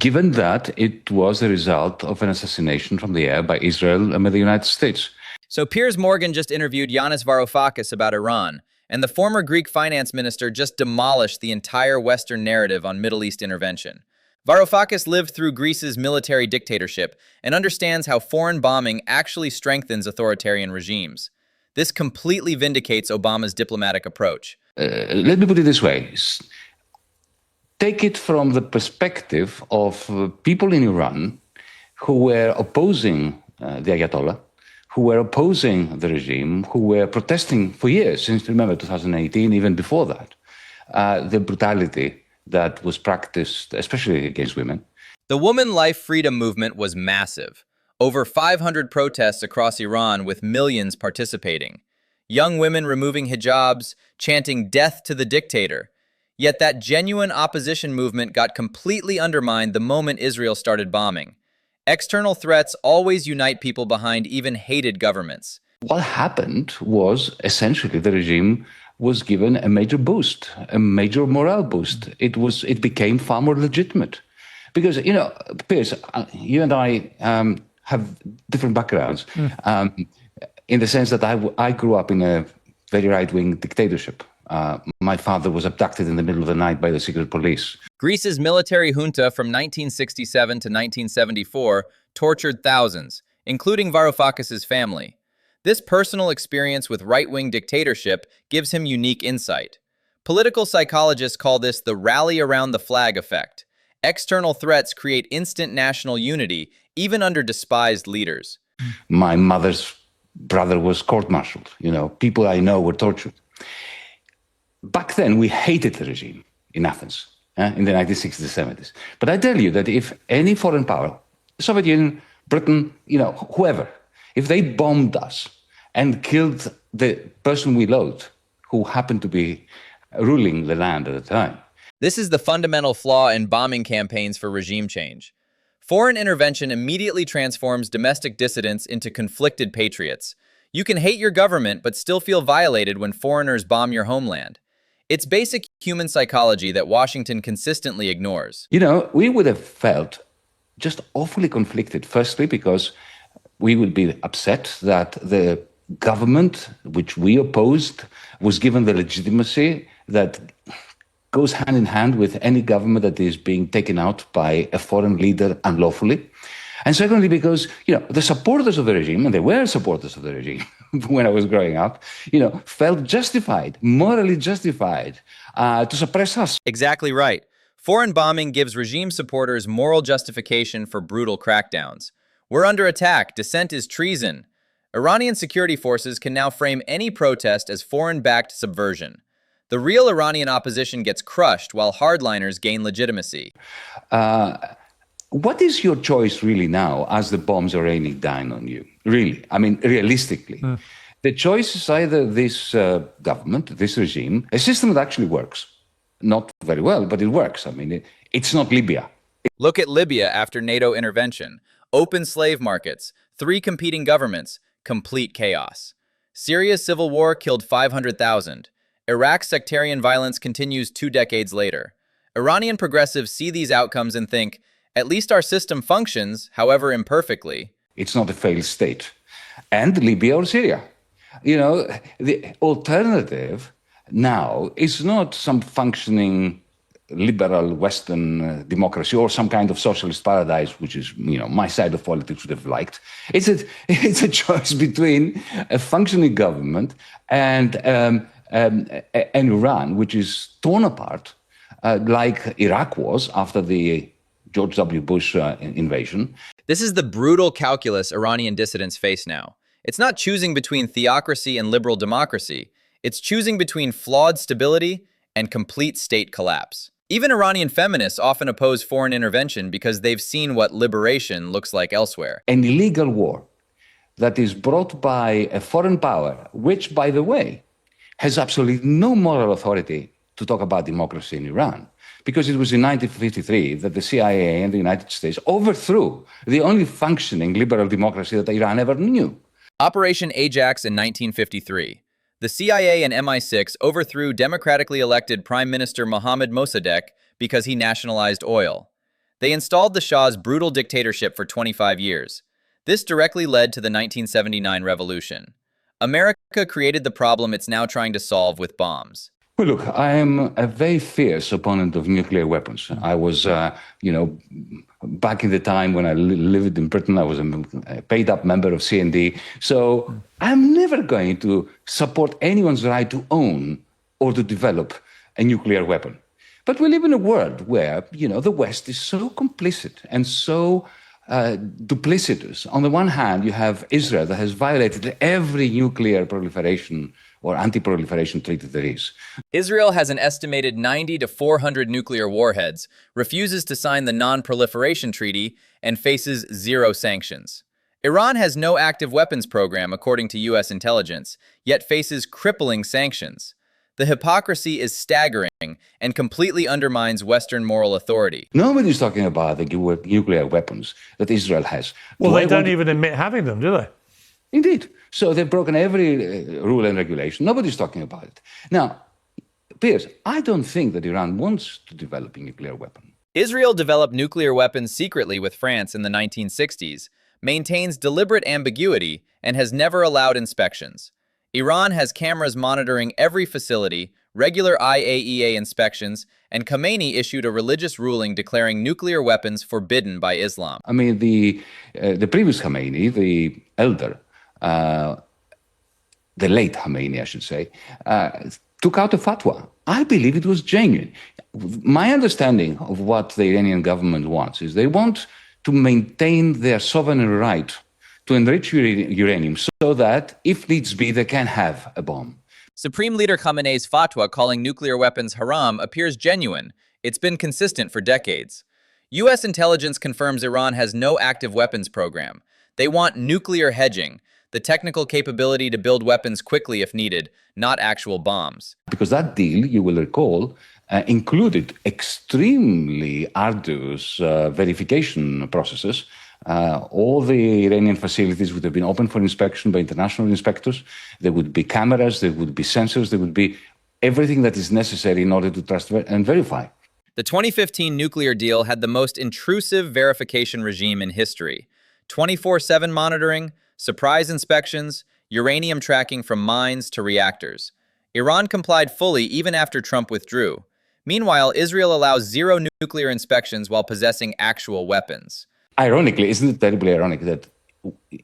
given that it was a result of an assassination from the air by Israel and by the United States. So Piers Morgan just interviewed Yanis Varoufakis about Iran, and the former Greek finance minister just demolished the entire Western narrative on Middle East intervention. Varoufakis lived through Greece's military dictatorship and understands how foreign bombing actually strengthens authoritarian regimes. This completely vindicates Obama's diplomatic approach. Let me put it this way. Take it from the perspective of people in Iran who were opposing the Ayatollah, who were opposing the regime, who were protesting for years, since, remember, 2018, even before that, the brutality that was practiced, especially against women. The Woman Life Freedom movement was massive. Over 500 protests across Iran with millions participating. Young women removing hijabs, chanting death to the dictator. Yet that genuine opposition movement got completely undermined the moment Israel started bombing. External threats always unite people behind even hated governments. What happened was essentially the regime was given a major boost, a major morale boost. It became far more legitimate. Because, Piers, you and I have different backgrounds in the sense that I grew up in a very right-wing dictatorship. My father was abducted in the middle of the night by the secret police. Greece's military junta from 1967 to 1974 tortured thousands, including Varoufakis' family. This personal experience with right-wing dictatorship gives him unique insight. Political psychologists call this the rally around the flag effect. External threats create instant national unity, even under despised leaders. My mother's brother was court-martialed. People I know were tortured. Back then, we hated the regime in Athens in the 1960s, 70s. But I tell you that if any foreign power, the Soviet Union, Britain, whoever, if they bombed us and killed the person we loathed, who happened to be ruling the land at the time. This is the fundamental flaw in bombing campaigns for regime change. Foreign intervention immediately transforms domestic dissidents into conflicted patriots. You can hate your government but still feel violated when foreigners bomb your homeland. It's basic human psychology that Washington consistently ignores. We would have felt just awfully conflicted, firstly, because we would be upset that the government, which we opposed, was given the legitimacy that goes hand in hand with any government that is being taken out by a foreign leader unlawfully. And secondly, because, the supporters of the regime, and they were supporters of the regime when I was growing up, felt justified, morally justified, to suppress us. Exactly right. Foreign bombing gives regime supporters moral justification for brutal crackdowns. We're under attack. Dissent is treason. Iranian security forces can now frame any protest as foreign-backed subversion. The real Iranian opposition gets crushed while hardliners gain legitimacy. What is your choice really now as the bombs are raining down on you? Really? I mean, realistically. The choice is either this government, this regime, a system that actually works. Not very well, but it works. I mean, it's not Libya. Look at Libya after NATO intervention. Open slave markets, 3 competing governments, complete chaos. Syria's civil war killed 500,000. Iraq's sectarian violence continues 2 decades later. Iranian progressives see these outcomes and think, at least our system functions, however imperfectly. It's not a failed state. And Libya or Syria. The alternative now is not some functioning liberal Western democracy or some kind of socialist paradise, which is, my side of politics would have liked. It's a choice between a functioning government and an Iran, which is torn apart, like Iraq was after the George W. Bush invasion. This is the brutal calculus Iranian dissidents face now. It's not choosing between theocracy and liberal democracy. It's choosing between flawed stability and complete state collapse. Even Iranian feminists often oppose foreign intervention because they've seen what liberation looks like elsewhere. An illegal war that is brought by a foreign power, which, by the way, has absolutely no moral authority to talk about democracy in Iran, because it was in 1953 that the CIA and the United States overthrew the only functioning liberal democracy that Iran ever knew. Operation Ajax in 1953. The CIA and MI6 overthrew democratically elected Prime Minister Mohammad Mossadegh because he nationalized oil. They installed the Shah's brutal dictatorship for 25 years. This directly led to the 1979 revolution. America created the problem it's now trying to solve with bombs. Well, look, I am a very fierce opponent of nuclear weapons. I was, back in the time when I lived in Britain, I was a paid-up member of CND. So I'm never going to support anyone's right to own or to develop a nuclear weapon. But we live in a world where, the West is so complicit and so duplicitous. On the one hand, you have Israel that has violated every nuclear proliferation or anti-proliferation treaty there is. Israel has an estimated 90 to 400 nuclear warheads, refuses to sign the Non-Proliferation Treaty, and faces zero sanctions. Iran has no active weapons program, according to U.S. intelligence, yet faces crippling sanctions. The hypocrisy is staggering and completely undermines Western moral authority. Nobody's talking about the nuclear weapons that Israel has. Well, they don't even admit having them, do they? Indeed. So they've broken every rule and regulation. Nobody's talking about it. Now, Piers, I don't think that Iran wants to develop a nuclear weapon. Israel developed nuclear weapons secretly with France in the 1960s, maintains deliberate ambiguity, and has never allowed inspections. Iran has cameras monitoring every facility, regular IAEA inspections, and Khamenei issued a religious ruling declaring nuclear weapons forbidden by Islam. I mean, the previous Khamenei, the elder, the late Khamenei, I should say, took out a fatwa. I believe it was genuine. My understanding of what the Iranian government wants is they want to maintain their sovereign right to enrich uranium so that, if needs be, they can have a bomb. Supreme Leader Khamenei's fatwa calling nuclear weapons haram appears genuine. It's been consistent for decades. U.S. intelligence confirms Iran has no active weapons program. They want nuclear hedging, the technical capability to build weapons quickly if needed, not actual bombs. Because that deal, you will recall, included extremely arduous verification processes. All the Iranian facilities would have been open for inspection by international inspectors. There would be cameras, there would be sensors, there would be everything that is necessary in order to trust and verify. The 2015 nuclear deal had the most intrusive verification regime in history. 24/7 monitoring, surprise inspections, uranium tracking from mines to reactors. Iran complied fully even after Trump withdrew. Meanwhile, Israel allows zero nuclear inspections while possessing actual weapons. Ironically, isn't it terribly ironic that,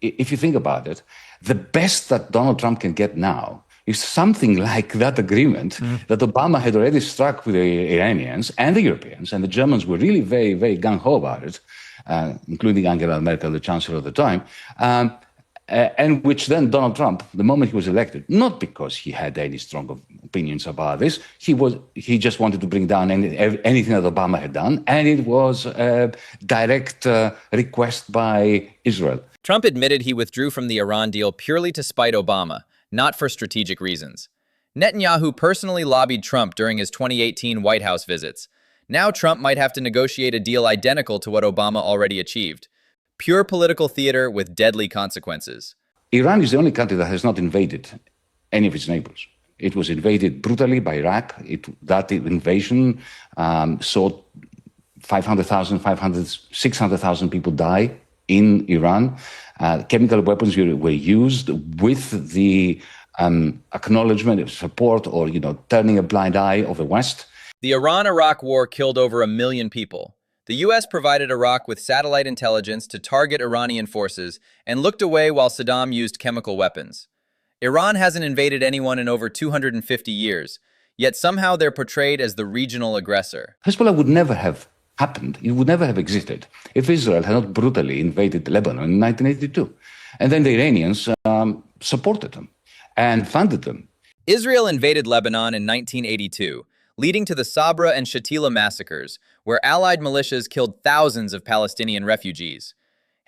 if you think about it, the best that Donald Trump can get now is something like that agreement that Obama had already struck with the Iranians and the Europeans, and the Germans were really very, very gung-ho about it, including Angela Merkel, the chancellor at the time, and which then Donald Trump, the moment he was elected, not because he had any strong opinions about this, he just wanted to bring down anything that Obama had done, and it was a direct request by Israel. Trump admitted he withdrew from the Iran deal purely to spite Obama, not for strategic reasons. Netanyahu personally lobbied Trump during his 2018 White House visits. Now Trump might have to negotiate a deal identical to what Obama already achieved. Pure political theater with deadly consequences. Iran is the only country that has not invaded any of its neighbors. It was invaded brutally by Iraq. That invasion saw 600,000 people die in Iran. Chemical weapons were used with the acknowledgement of support or, turning a blind eye of the West. The Iran-Iraq war killed over 1 million people. The U.S. provided Iraq with satellite intelligence to target Iranian forces and looked away while Saddam used chemical weapons. Iran hasn't invaded anyone in over 250 years, yet somehow they're portrayed as the regional aggressor. Hezbollah would never have happened. It would never have existed if Israel had not brutally invaded Lebanon in 1982. And then the Iranians supported them and funded them. Israel invaded Lebanon in 1982, leading to the Sabra and Shatila massacres, where Allied militias killed thousands of Palestinian refugees.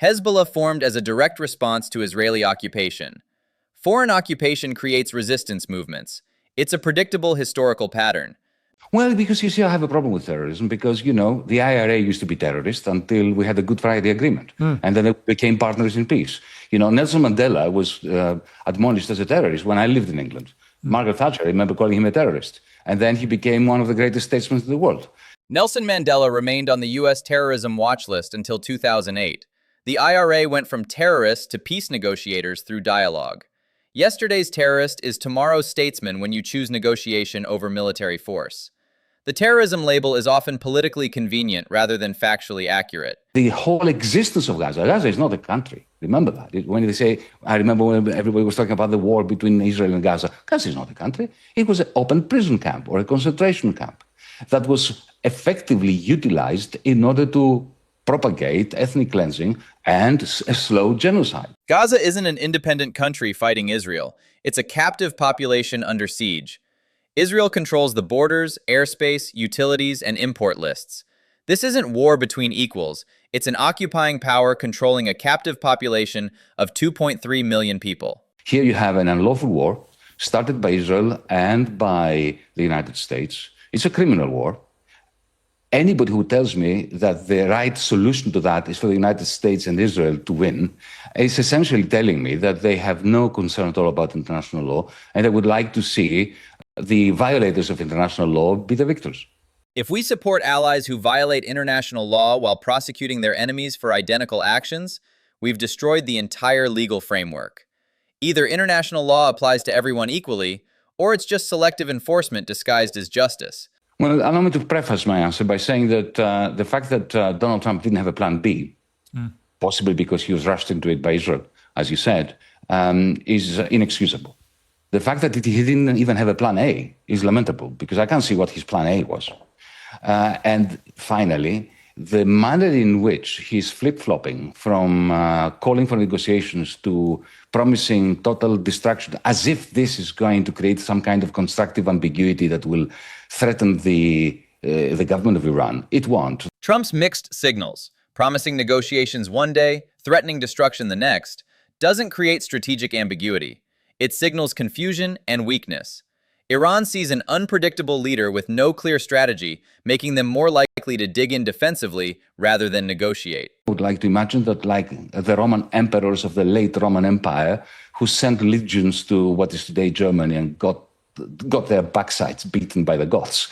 Hezbollah formed as a direct response to Israeli occupation. Foreign occupation creates resistance movements. It's a predictable historical pattern. Well, because you see, I have a problem with terrorism because, the IRA used to be terrorist until we had the Good Friday Agreement. And then it became partners in peace. Nelson Mandela was admonished as a terrorist when I lived in England. Margaret Thatcher, I remember calling him a terrorist. And then he became one of the greatest statesmen in the world. Nelson Mandela remained on the U.S. terrorism watch list until 2008. The IRA went from terrorists to peace negotiators through dialogue. Yesterday's terrorist is tomorrow's statesman when you choose negotiation over military force. The terrorism label is often politically convenient rather than factually accurate. The whole existence of Gaza is not a country. Remember that. When they say, I remember when everybody was talking about the war between Israel and Gaza. Gaza is not a country. It was an open prison camp or a concentration camp that was effectively utilized in order to propagate ethnic cleansing and a slow genocide. Gaza isn't an independent country fighting Israel. It's a captive population under siege. Israel controls the borders, airspace, utilities, and import lists. This isn't war between equals. It's an occupying power controlling a captive population of 2.3 million people. Here you have an unlawful war started by Israel and by the United States. It's a criminal war. Anybody who tells me that the right solution to that is for the United States and Israel to win is essentially telling me that they have no concern at all about international law, and they would like to see the violators of international law be the victors. If we support allies who violate international law while prosecuting their enemies for identical actions, we've destroyed the entire legal framework. Either international law applies to everyone equally, or it's just selective enforcement disguised as justice. Well, allow me to preface my answer by saying that the fact that Donald Trump didn't have a plan B, possibly because he was rushed into it by Israel, as you said, is inexcusable. The fact that he didn't even have a plan A is lamentable, because I can't see what his plan A was. And finally, the manner in which he's flip-flopping from calling for negotiations to promising total destruction, as if this is going to create some kind of constructive ambiguity that will threaten the government of Iran. It won't. Trump's mixed signals, promising negotiations one day, threatening destruction the next, doesn't create strategic ambiguity. It signals confusion and weakness. Iran sees an unpredictable leader with no clear strategy, making them more likely to dig in defensively rather than negotiate. I would like to imagine that, like the Roman emperors of the late Roman Empire, who sent legions to what is today Germany and got their backsides beaten by the Goths.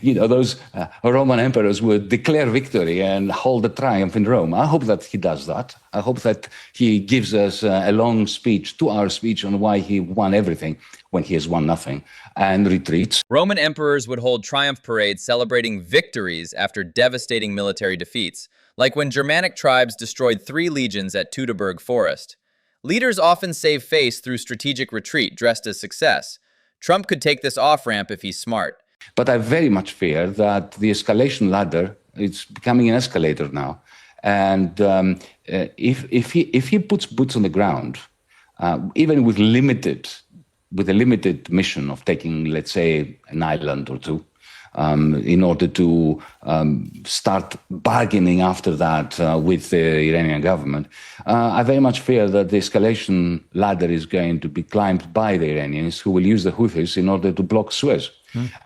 Those Roman emperors would declare victory and hold a triumph in Rome. I hope that he does that. I hope that he gives us a long speech, 2-hour speech on why he won everything when he has won nothing, and retreats. Roman emperors would hold triumph parades celebrating victories after devastating military defeats, like when Germanic tribes destroyed 3 legions at Teutoburg Forest. Leaders often save face through strategic retreat dressed as success. Trump could take this off-ramp if he's smart. But I very much fear that the escalation ladder is becoming an escalator now. And if he puts boots on the ground, even with a limited mission of taking, let's say, an island or two, in order to start bargaining after that with the Iranian government, I very much fear that the escalation ladder is going to be climbed by the Iranians, who will use the Houthis in order to block Suez.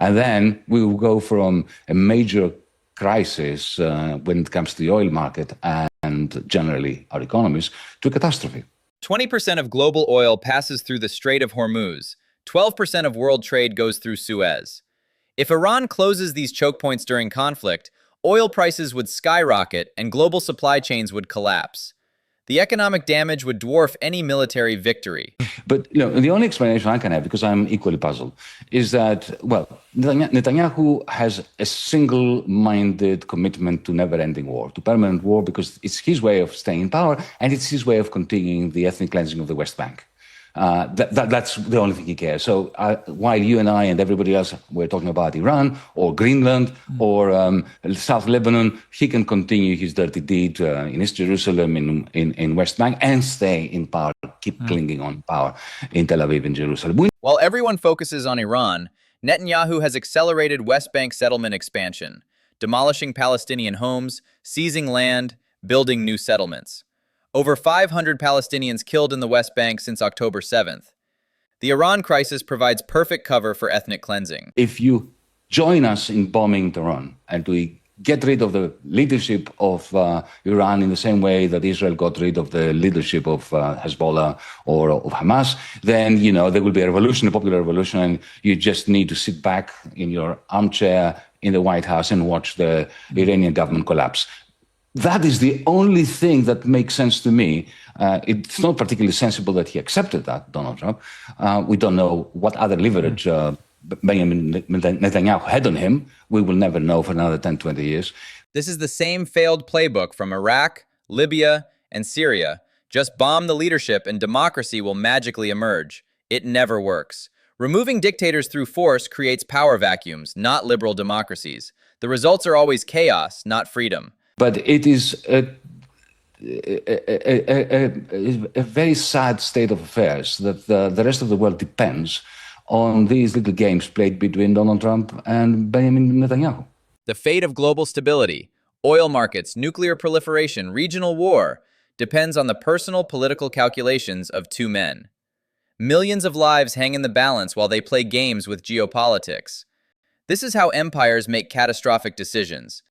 And then we will go from a major crisis when it comes to the oil market and generally our economies to a catastrophe. 20% of global oil passes through the Strait of Hormuz. 12% of world trade goes through Suez. If Iran closes these choke points during conflict, oil prices would skyrocket and global supply chains would collapse. The economic damage would dwarf any military victory. But the only explanation I can have, because I'm equally puzzled, is that, Netanyahu has a single-minded commitment to never-ending war, to permanent war, because it's his way of staying in power, and it's his way of continuing the ethnic cleansing of the West Bank. That's the only thing he cares. So while you and I and everybody else were talking about Iran or Greenland or South Lebanon, he can continue his dirty deed in East Jerusalem, in West Bank, and stay in power, keep clinging on power in Tel Aviv and Jerusalem. While everyone focuses on Iran, Netanyahu has accelerated West Bank settlement expansion, demolishing Palestinian homes, seizing land, building new settlements. Over 500 Palestinians killed in the West Bank since October 7th. The Iran crisis provides perfect cover for ethnic cleansing. If you join us in bombing Tehran and we get rid of the leadership of Iran in the same way that Israel got rid of the leadership of Hezbollah or of Hamas, then, there will be a revolution, a popular revolution, and you just need to sit back in your armchair in the White House and watch the Iranian government collapse. That is the only thing that makes sense to me. It's not particularly sensible that he accepted that, Donald Trump. We don't know what other leverage Benjamin Netanyahu had on him. We will never know for another 10, 20 years. This is the same failed playbook from Iraq, Libya, and Syria. Just bomb the leadership and democracy will magically emerge. It never works. Removing dictators through force creates power vacuums, not liberal democracies. The results are always chaos, not freedom. But it is a very sad state of affairs that the rest of the world depends on these little games played between Donald Trump and Benjamin Netanyahu. The fate of global stability, oil markets, nuclear proliferation, regional war, depends on the personal political calculations of two men. Millions of lives hang in the balance while they play games with geopolitics. This is how empires make catastrophic decisions.